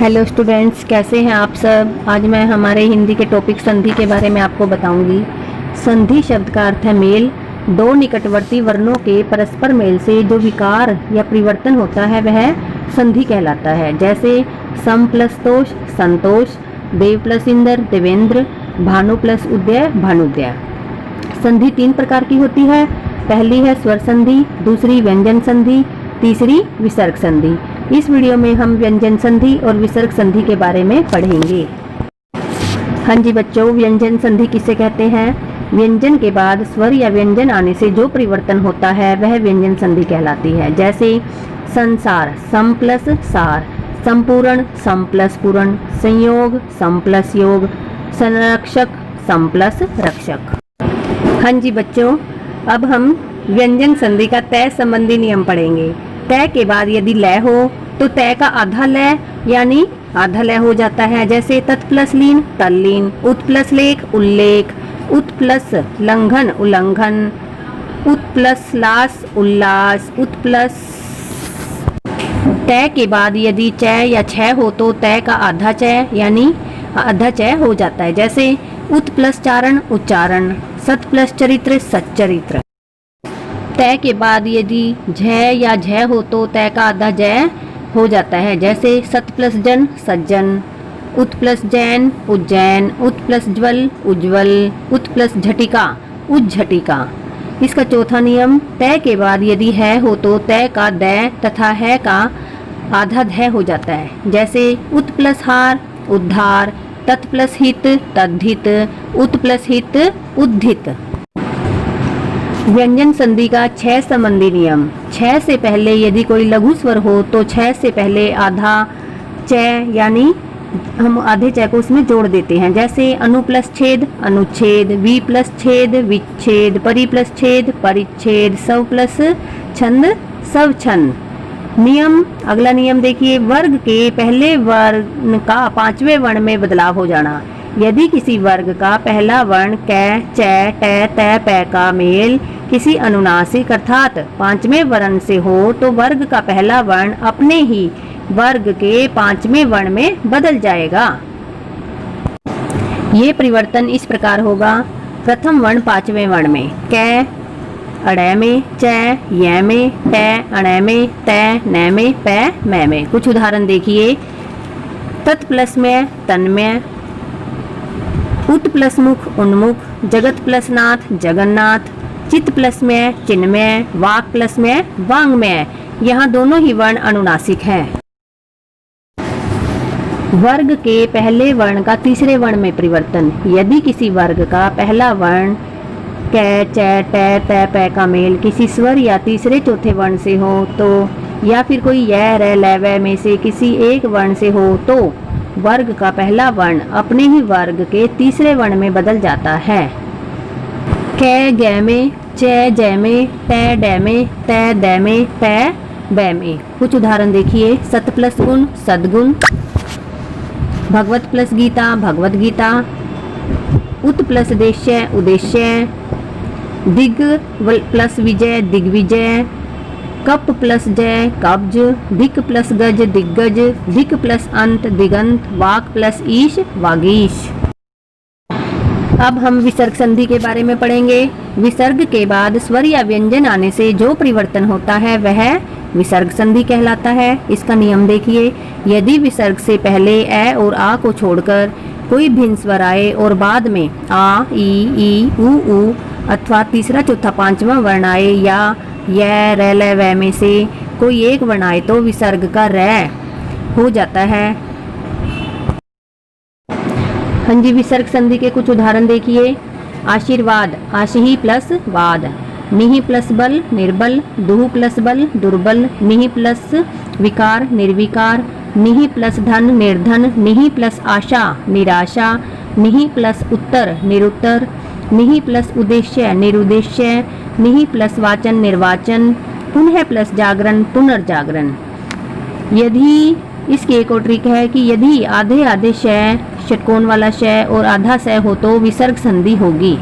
Hello students, कैसे हैं आप सब। आज मैं हमारे हिंदी के टॉपिक संधि के बारे में आपको बताऊंगी। संधि शब्द का अर्थ है मेल। दो निकटवर्ती वर्णों के परस्पर मेल से जो विकार या परिवर्तन होता है वह संधि कहलाता है। जैसे सम प्लस तोष संतोष, देव प्लस इंद्र देवेंद्र, भानु प्लस उदय भानुदय। संधि तीन प्रकार की होती है। पहली है स्वर संधि, दूसरी व्यंजन संधि, तीसरी विसर्ग संधि। इस वीडियो में हम व्यंजन संधि और विसर्ग संधि के बारे में पढ़ेंगे। हाँ जी बच्चों, व्यंजन संधि किसे कहते हैं? व्यंजन के बाद स्वर या व्यंजन आने से जो परिवर्तन होता है वह व्यंजन संधि कहलाती है। जैसे संसार सम प्लस सार, संपूर्ण सम प्लस पूर्ण, संयोग सम प्लस योग, संरक्षक सम प्लस रक्षक। हाँ जी बच्चों, अब हम व्यंजन संधि का तय संबंधी नियम पढ़ेंगे। तय के बाद यदि लय हो तो तय का आधा लय यानी आधा लय हो जाता है। जैसे तत् प्लस लीन तल्लीन, उत प्लस लेख उल्लेख, उत प्लस लंघन उल्लंघन, उत प्लस लास उल्लास, उत प्लस। तय के बाद यदि चय या छय हो तो तय का आधा चय यानी आधा चय हो जाता है। जैसे उत प्लस चारण उच्चारण, सत प्लस चरित्र सच्चरित्र। तय के बाद यदि झय या झय हो तो तय का आधा जय हो जाता है। जैसे सत प्लस जन सज्जन, उत प्लस जैन उज्जैन, उत प्लस ज्वल उज्ज्वल, उत प्लस झटिका उज्झटिका। इसका चौथा नियम, तय के बाद यदि है हो तो तय का दै तथा है का आधा ध हो जाता है। जैसे उत प्लस हार उद्धार, तत् प्लस हित तद्धित, उत प्लस हित उद्धित। व्यंजन संधि का छह संबंधी नियम। छह से पहले यदि कोई लघु स्वर हो तो छह से पहले आधा चय यानी हम आधे चय को उसमें जोड़ देते हैं। जैसे अनु प्लस छेद अनुच्छेद, वी प्लस छेद विच्छेद, परि प्लस छेद परिच्छेद, सव प्लस छंद सव छंद। नियम, अगला नियम देखिए, वर्ग के पहले वर्ण का पांचवें वर्ण में बदलाव हो जाना। यदि किसी वर्ग का पहला वर्ण कै चै टै तै पै का मेल किसी अनुनासिक अर्थात पांचवें वर्ण से हो तो वर्ग का पहला वर्ण अपने ही वर्ग के पांचवें वर्ण में बदल जाएगा। ये परिवर्तन इस प्रकार होगा। प्रथम वर्ण पांचवें वर्ण में, कै अड़ै में, चै य में, टै अणै में, तै नै में, पै मै में। कुछ उदाहरण देखिए। तत् प्लस में तन्मय, उत प्लस मुख उन्मुख, जगत प्लस नाथ जगन्नाथ, चित्त प्लस में चिन्मय, वाक प्लस में वांग्मय। यहाँ दोनों ही वर्ण अनुनासिक हैं। वर्ग के पहले वर्ण का तीसरे वर्ण में परिवर्तन। यदि किसी वर्ग का पहला वर्ण कै चै टै तै पै का मेल किसी स्वर या तीसरे चौथे वर्ण से हो तो, या फिर कोई य रै लै वै में से किसी एक वर्ण से हो तो वर्ग का पहला वर्ण अपने ही वर्ग के तीसरे वर्ण में बदल जाता है। कै गै में, चै जै में, टै डै में, तै दै में, पै बै में। कुछ उदाहरण देखिए। सत प्लस गुण सद्गुण, भगवत प्लस गीता भगवत गीता, उत प्लस देश्य उद्देश्य, दिग प्लस विजय दिग्विजय, कप प्लस जय कब्ज, धिक प्लस गज दिग्गज, धिक प्लस अंत दिगंत, वाक प्लस ईश वागीश। अब हम विसर्ग संधि के बारे में पढ़ेंगे। विसर्ग के बाद स्वर या व्यंजन आने से जो परिवर्तन होता है वह विसर्ग संधि कहलाता है। इसका नियम देखिए। यदि विसर्ग से पहले ए और आ को छोड़कर कोई भिन्न स्वर आए और बाद में आ ई उ अथवा तीसरा चौथा पांचवा वर्ण आए या य रै लै वै में से कोई एक वर्ण आए तो विसर्ग का रै हो जाता है। हाँ जी, विसर्ग संधि के कुछ उदाहरण देखिए। आशीर्वाद आशीहि प्लस वाद, निहि प्लस बल निर्बल, दुहु प्लस बल दुर्बल, निहि प्लस विकार निर्विकार, निहि प्लस धन निर्धन, निहि प्लस आशा निराशा, निहि प्लस उत्तर निरुत्तर, निहि प्लस उद्देश्य निरुद्देश्य, निहि प्लस वाचन निर्वाचन, पुनः प्लस जागरण पुनर्जागरण। यदि इसकी एक और ट्रिक है कि यदि आधे आधे शय षटकोण वाला शय और आधा शय हो तो विसर्ग संधि होगी।